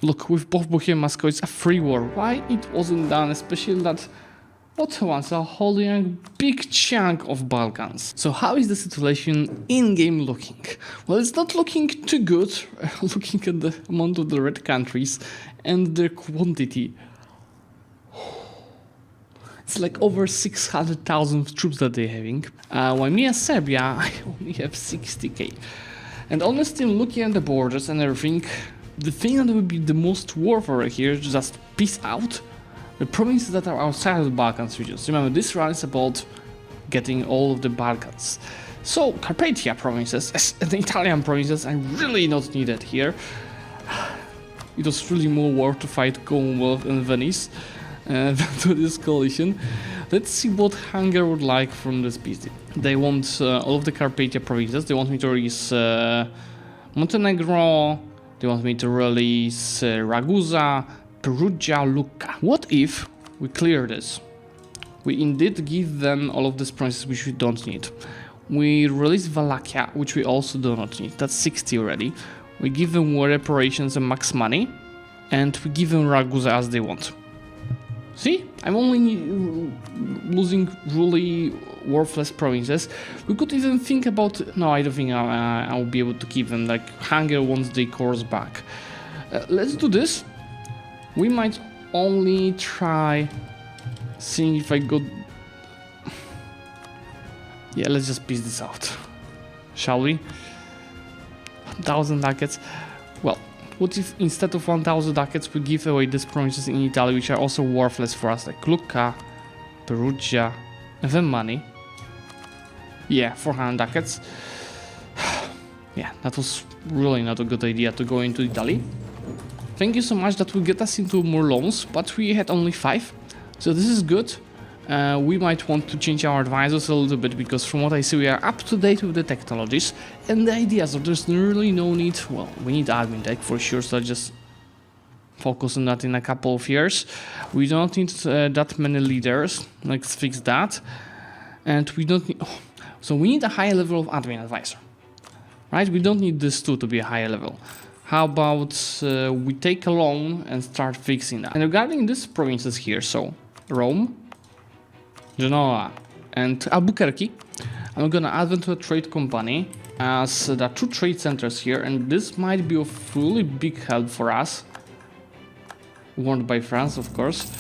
Look, with both Bohemian Moscow, it's a free war. Why it wasn't done, especially that Ottomans are holding a big chunk of Balkans. So how is the situation in-game looking? Well, it's not looking too good, looking at the amount of the red countries and their quantity. It's like over 600,000 troops that they're having. While me as Serbia, I only have 60k. And honestly, looking at the borders and everything, the thing that would be the most worthwhile here is just peace out. The provinces that are outside of the Balkans regions. Remember, this run is about getting all of the Balkans. So, Carpathia provinces, and the Italian provinces, are really not needed here. It was really more war to fight Commonwealth and Venice than to this coalition. Let's see what Hungary would like from this peace. They want all of the Carpathia provinces. They want me to release Montenegro. They want me to release Ragusa, Perugia, Lucca. What if we clear this? We indeed give them all of these provinces which we don't need. We release Wallachia, which we also do not need. That's 60 already. We give them war reparations and max money. And we give them Ragusa as they want. See? I'm only losing really worthless provinces. We could even think about... No, I don't think I'll be able to keep them. Like, Hungary wants their cores back. Let's do this. We might only try seeing if I got... Yeah, let's just piece this out. Shall we? 1,000 ducats. Well, what if instead of 1,000 ducats we give away these provinces in Italy which are also worthless for us, like Lucca, Perugia, and then money. Yeah, 400 ducats. Yeah, that was really not a good idea to go into Italy. Thank you so much, that will get us into more loans, but we had only 5, so this is good. We might want to change our advisors a little bit, because from what I see we are up to date with the technologies and the ideas, so there's really no need. Well, we need admin tech for sure, so just focus on that in a couple of years. We don't need that many leaders, let's fix that. And we don't need... Oh, so we need a higher level of admin advisor, right? We don't need this two to be a higher level. How about we take a loan and start fixing that? And regarding these provinces here, so Rome, Genoa, and Albuquerque, I'm gonna add them to a trade company, as there are 2 trade centers here, and this might be of really big help for us, warned by France, of course,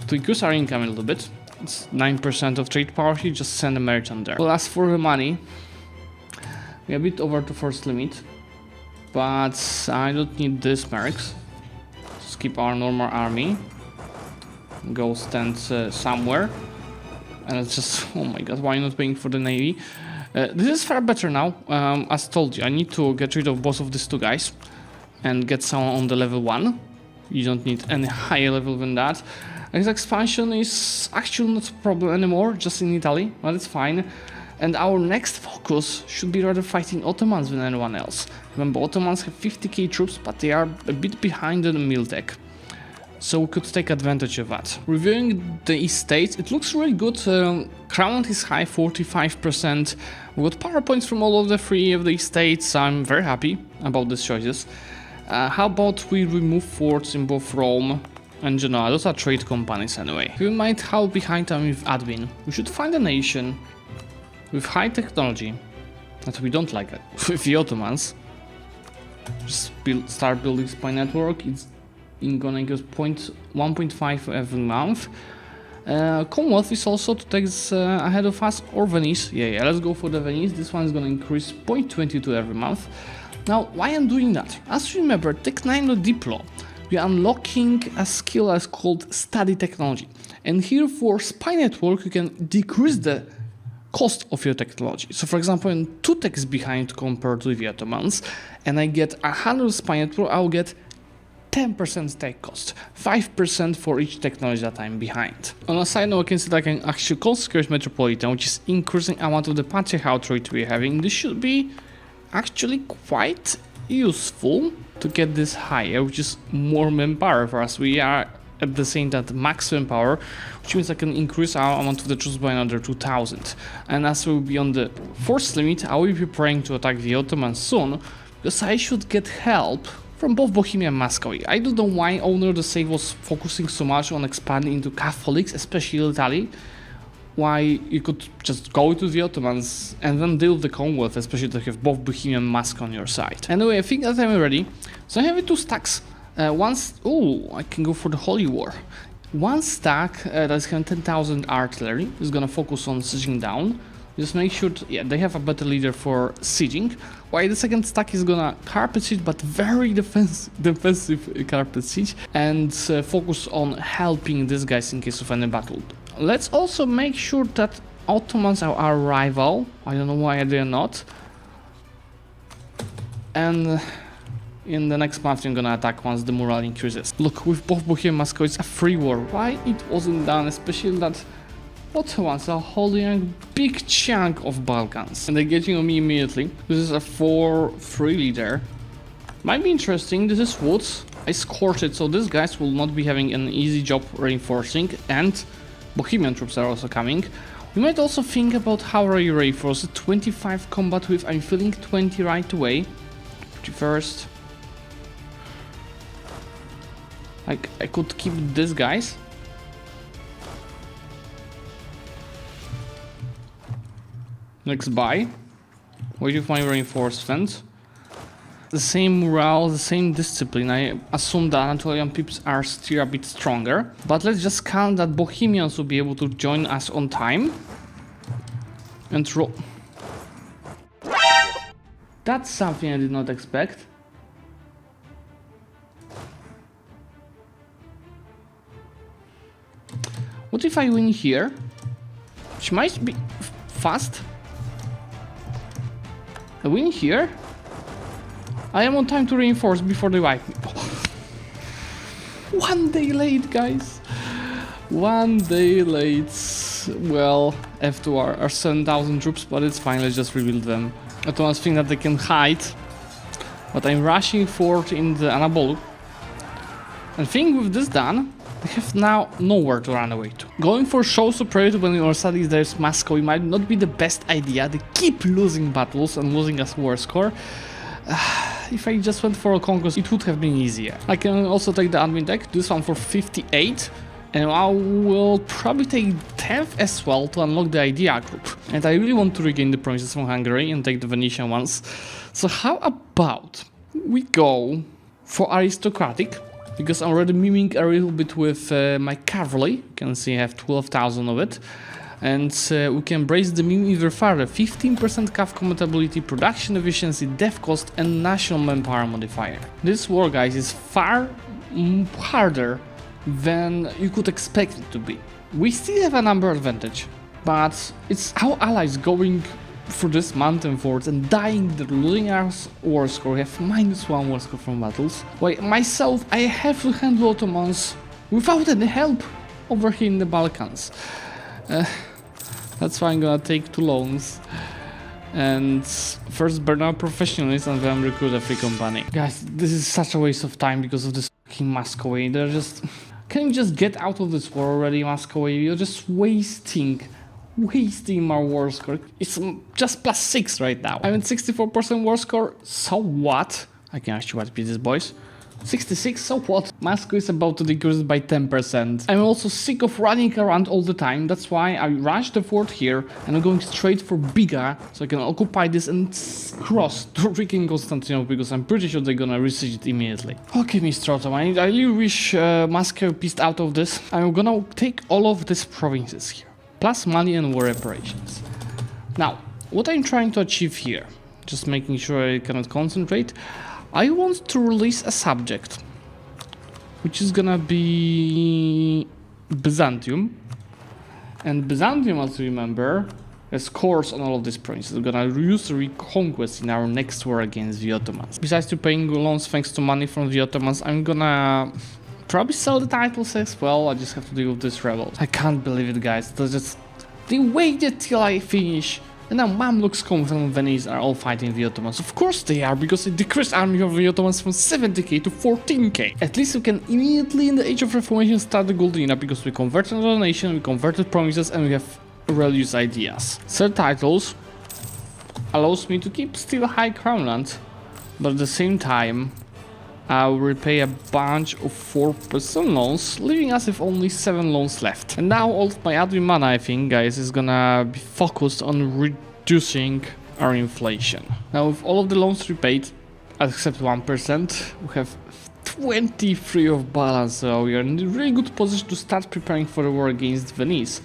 to increase our income a little bit. It's 9% of trade power here, just send a merchant there. Well, as for the money, we're a bit over the first limit. But I don't need this mercs. Just keep our normal army. Go stand somewhere. And it's just, oh my god, why not paying for the navy? This is far better now. As told you, I need to get rid of both of these 2 guys. And get someone on the level 1. You don't need any higher level than that. This expansion is actually not a problem anymore, just in Italy, but it's fine. And our next focus should be rather fighting Ottomans than anyone else. Remember, Ottomans have 50k troops, but they are a bit behind in Miltech. So we could take advantage of that. Reviewing the estates, it looks really good. Crown is high, 45%. We got power points from all of the 3 of the estates. I'm very happy about these choices. How about we remove forts in both Rome and Genoa? Those are trade companies anyway. We might help behind them with admin. We should find a nation with high technology that we don't like it. With the Ottomans, just start building spy network. It's gonna increase 1.5 every month. Commonwealth is also to take ahead of us, or Venice. Yeah, let's go for the Venice. This one is gonna increase 0.22 every month. Now, why I'm doing that? As you remember, Tech 9 Diplo, we are unlocking a skill that's called study technology. And here for spy network, you can decrease the cost of your technology. So for example, when 2 techs behind compared to the Ottomans, and I get 100 spy network, I'll get 10% tech cost, 5% for each technology that I'm behind. On a side note, I can see that I can actually consecrate Metropolitan, which is increasing amount of the patriarchate rate we're having. This should be actually quite useful to get this higher, which is more manpower for us. We are at the same time maximum power, which means I can increase our amount of the troops by another 2,000. And as we'll be on the force limit, I will be preparing to attack the Ottomans soon, because I should get help from both Bohemia and Muscovy. I don't know why Owner the Save was focusing so much on expanding into Catholics, especially Italy. Why you could just go to the Ottomans and then deal with the Commonwealth, especially to have both Bohemia and Muscovy on your side. Anyway, I think that I'm ready. So I have 2 stacks. Oh, I can go for the Holy War. 1 stack that's having 10,000 artillery is gonna focus on sieging down. Just make sure, yeah, they have a better leader for sieging. While the second stack is gonna carpet siege, but very defensive carpet siege, and focus on helping these guys in case of any battle. Let's also make sure that Ottomans are our rival. I don't know why they're not. And in the next month I'm gonna attack once the morale increases. Look, with both Bohemia and Muscovy, it's a free war. Why it wasn't done, especially that Ottomans are holding a big chunk of Balkans. And they're getting on me immediately. This is a 4-3 leader. Might be interesting. This is woods. I scorched it, so these guys will not be having an easy job reinforcing. And Bohemian troops are also coming. We might also think about how we reinforce 25 combat with, I'm feeling 20 right away. First. Like, I could keep these guys. Next buy. Waiting for my reinforcement. The same morale, the same discipline. I assume the Anatolian peeps are still a bit stronger. But let's just count that Bohemians will be able to join us on time. And roll. That's something I did not expect. What if I win here? Which might be fast. I win here. I am on time to reinforce before they wipe me. 1 day late, guys. 1 day late. Well, F2 are 7,000 troops, but it's fine. Let's just rebuild them. Ottomans think that they can hide, but I'm rushing forward in the Anabolu. And think with this done, they have now nowhere to run away to. Going for show superiority when your side there's Muscovy might not be the best idea. They keep losing battles and losing us war score. If I just went for a conquest, it would have been easier. I can also take the admin deck, this one for 58. And I will probably take 10th as well to unlock the idea group. And I really want to regain the provinces from Hungary and take the Venetian ones. So how about we go for aristocratic? Because I'm already miming a little bit with my cavalry. You can see I have 12,000 of it. And we can brace the meme even further. 15% CAF compatibility, production efficiency, dev cost, and national manpower modifier. This war, guys, is far harder than you could expect it to be. We still have a number advantage, but it's our allies going through this mountain forts and dying, they're losing our war score. We have -1 war score from battles. While myself, I have to handle Ottomans without any help over here in the Balkans. That's why I'm gonna take 2 loans. And first burn out professionals and then recruit a free company. Guys, this is such a waste of time because of this fucking Muscovy. They're just... Can you just get out of this war already, Muscovy? You're just wasting my war score. It's just +6 right now. I'm at 64% war score, so what? I can actually wipe these boys. 66, so what? Muscovy is about to decrease by 10%. I'm also sick of running around all the time. That's why I rushed the fort here and I'm going straight for Biga so I can occupy this and cross to freaking Constantinople because I'm pretty sure they're gonna besiege it immediately. Okay, Mr. Ottoman, I really wish Muscovy pieced out of this. I'm gonna take all of these provinces here, plus money and war reparations. Now, what I'm trying to achieve here, just making sure I cannot concentrate, I want to release a subject, which is gonna be Byzantium. And Byzantium, as you remember, has cores on all of these provinces. We're gonna use reconquest in our next war against the Ottomans. Besides to paying loans thanks to money from the Ottomans, I'm gonna probably sell the titles as well. I just have to deal with this rebels. I can't believe it, guys. They waited till I finish. And now Mamluks, Combs and Venice are all fighting the Ottomans. Of course they are, because it decreased army of the Ottomans from 70k to 14k. At least we can immediately in the Age of Reformation start the Golden Era, because we converted another nation, we converted provinces, and we have religious ideas. Third titles allows me to keep still high crown land, but at the same time I'll repay a bunch of 4% loans, leaving us with only 7 loans left. And now all of my admin mana, I think, guys, is gonna be focused on reducing our inflation. Now with all of the loans repaid, except 1%, we have 23 of balance, so we are in a really good position to start preparing for the war against Venice.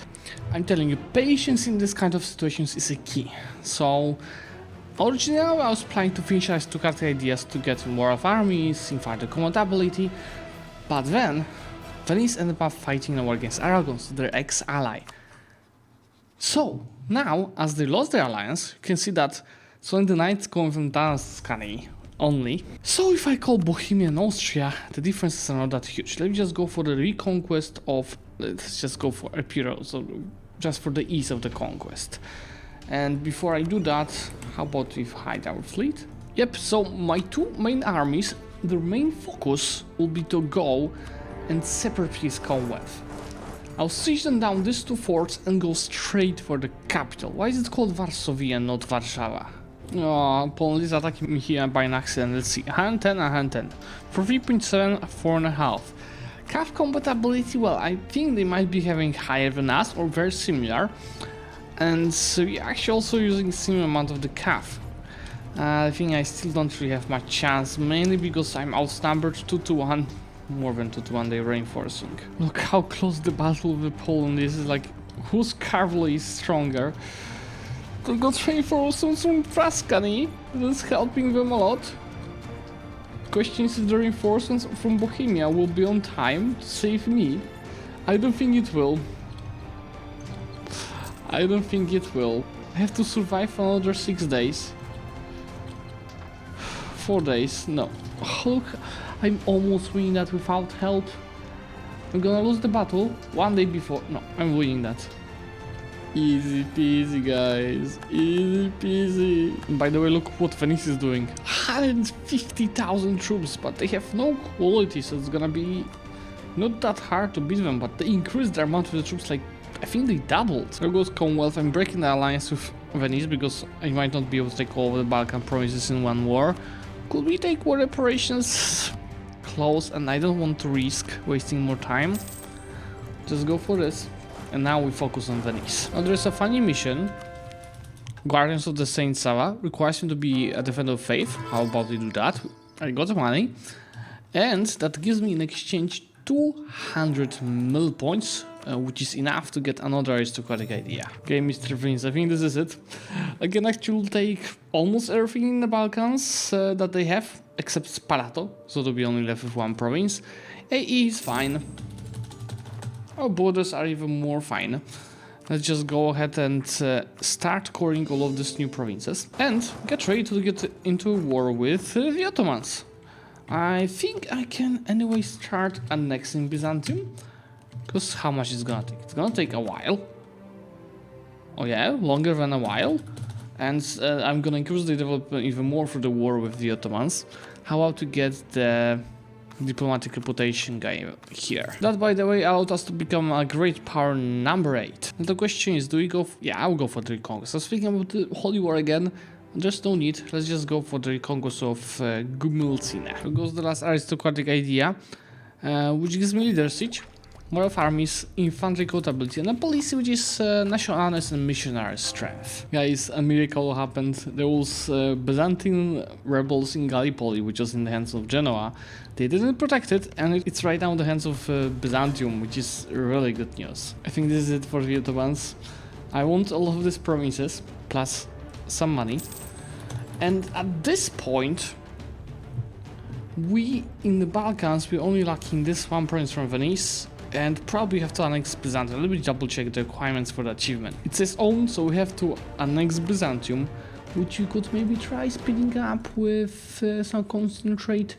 I'm telling you, patience in this kind of situations is a key. So originally I was planning to finish aristocratic ideas to get war of armies, infantry commandability, but then Venice ended up fighting a war against Aragons, their ex-ally. So now, as they lost their alliance, you can see that so the knights going from Tuscany only. So if I call Bohemia and Austria, the differences are not that huge. Let me just go for the reconquest of, let's just go for Epirus, so just for the ease of the conquest. And before I do that, how about we hide our fleet? Yep, so my two main armies, their main focus will be to go and separately Commonwealth. I'll siege them down these 2 forts and go straight for the capital. Why is it called Varsovia and not Warszawa? Oh, Poland is attacking me here by an accident. Let's see, 110, 110. For 3.7, 4.5. Cav compatibility, well, I think they might be having higher than us or very similar. And so we're actually also using a similar amount of the cav. I think I still don't really have much chance, mainly because I'm outnumbered 2 to 1. More than 2 to 1, they're reinforcing. Look how close the battle with Poland is. It's like, whose cavalry is stronger? They got reinforcements from Tuscany. That's helping them a lot. Question is if the reinforcements from Bohemia will be on time to save me. I don't think it will. I don't think it will. I have to survive another 6 days. 4 days, no. Look, I'm almost winning that without help. I'm gonna lose the battle 1 day before. No, I'm winning that. Easy peasy, guys. Easy peasy. And by the way, look what Venice is doing. 150,000 troops, but they have no quality, so it's gonna be not that hard to beat them, but they increased their amount of the troops, like, I think they doubled. There goes Commonwealth. I'm breaking the alliance with Venice because I might not be able to take all of the Balkan provinces in one war. Could we take war reparations? Close, and I don't want to risk wasting more time. Just go for this. And now we focus on Venice. Now there's a funny mission. Guardians of the Saint Sava requires me to be a defender of faith. How about we do that? I got the money. And that gives me in exchange 200 mil points, which is enough to get another aristocratic idea. Okay, Mr. Prince, I think this is it. I can actually take almost everything in the Balkans that they have, except Sparato, so to be only left with 1 province. AE is fine. Our borders are even more fine. Let's just go ahead and start coring all of these new provinces and get ready to get into war with the Ottomans. I think I can anyway start annexing Byzantium, because how much it's gonna take? It's gonna take a while. Oh yeah, longer than a while. And I'm gonna increase the development even more for the war with the Ottomans. How about to get the diplomatic reputation guy here? That, by the way, allowed us to become a great power number 8. And the question is, do we go? Yeah, I'll go for the reconquest. I was thinking about the Holy War again. There's no need. Let's just go for the reconquest of Gumulcine. Here goes the last aristocratic idea, which gives me leadership, more of armies, infantry capability, and a policy which is national honors and missionary strength. Guys, a miracle happened. There was Byzantine rebels in Gallipoli, which was in the hands of Genoa. They didn't protect it, and it's right now in the hands of Byzantium, which is really good news. I think this is it for the Ottomans. I want all of these provinces, plus some money. And at this point, we in the Balkans, we're only lacking this 1 province from Venice, and probably have to annex Byzantium. Let me double check the requirements for the achievement. It says own, so we have to annex Byzantium, which you could maybe try speeding up with some concentrate.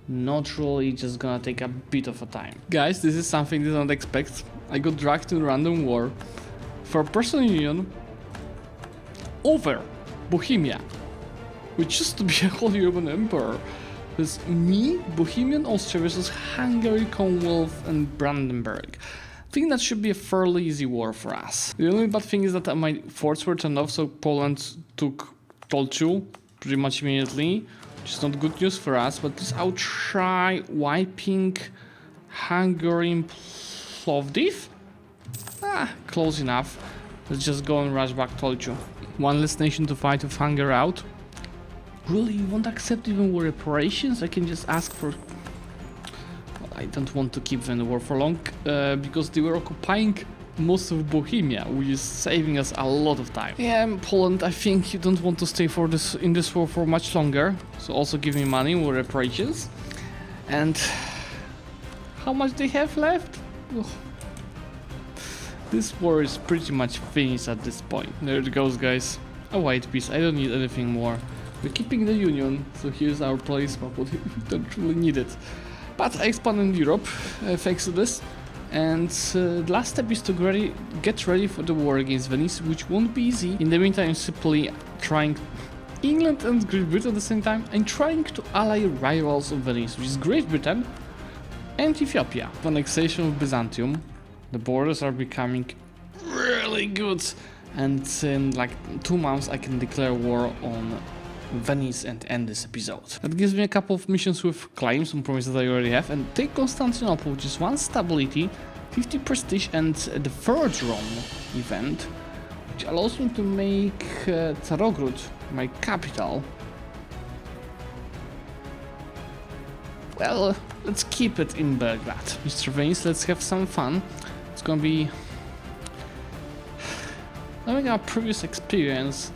Not really, just gonna take a bit of a time. Guys, this is something they don't expect. I got dragged to a random war for a personal union over Bohemia, which used to be a Holy Roman Emperor. It's me, Bohemian Austria versus Hungary, Commonwealth, and Brandenburg. I think that should be a fairly easy war for us. The only bad thing is that my forts were turned off, so Poland took Tolchu pretty much immediately. which is not good news for us, but please I'll try wiping Hungarian Plovdiv. Close enough. Let's just go and rush back, told you. One less nation to fight with Hungary out. Really, you won't accept even war reparations? I can just ask for... Well, I don't want to keep them in the war for long, because they were occupying most of Bohemia, which is saving us a lot of time. Yeah, Poland, I think you don't want to stay in this war for much longer, so also give me money, war reparations. And how much they have left? Ugh. This war is pretty much finished at this point. There it goes, guys. A white piece, I don't need anything more. We're keeping the union, so here's our place, but we don't really need it. But I expanded Europe thanks to this. And the last step is to get ready for the war against Venice, which won't be easy. In the meantime, simply trying England and Great Britain at the same time, and trying to ally rivals of Venice, which is Great Britain and Ethiopia. The annexation of Byzantium, the borders are becoming really good, and in like 2 months I can declare war on Venice and end this episode. That gives me a couple of missions with claims and promises I already have, and take Constantinople, which is 1 stability, 50 prestige, and the third Rome event, which allows me to make Tarogrud my capital. Well, let's keep it in Belgrade. Mr. Venice, let's have some fun. It's gonna be... Knowing our previous experience,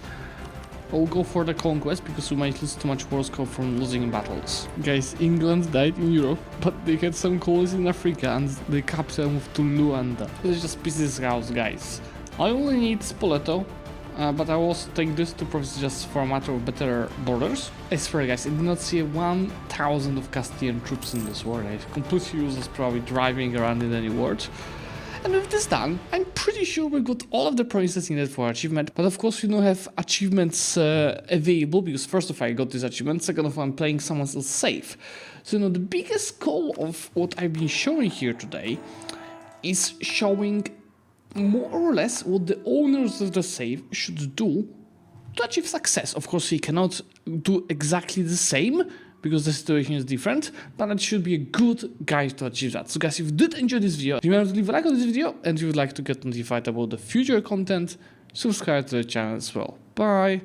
I'll go for the conquest because we might lose too much war score from losing in battles. Guys, England died in Europe, but they had some colonies in Africa and the capital moved to Luanda. Let's just piece this house, guys. I only need Spoleto, but I will also take this two provinces just for a matter of better borders. I swear, guys, I did not see 1,000 of Castilian troops in this war. It's completely useless, probably driving around in any world. And with this done, I'm pretty sure we got all of the provinces needed for achievement. But of course, we don't have achievements available, because first of all, I got this achievement, second of all, I'm playing someone else safe. So, the biggest goal of what I've been showing here today is showing more or less what the owners of the save should do to achieve success. Of course, we cannot do exactly the same, because the situation is different, but it should be a good guide to achieve that. So guys, if you did enjoy this video, remember to leave a like on this video, and if you would like to get notified about the future content, subscribe to the channel as well. Bye!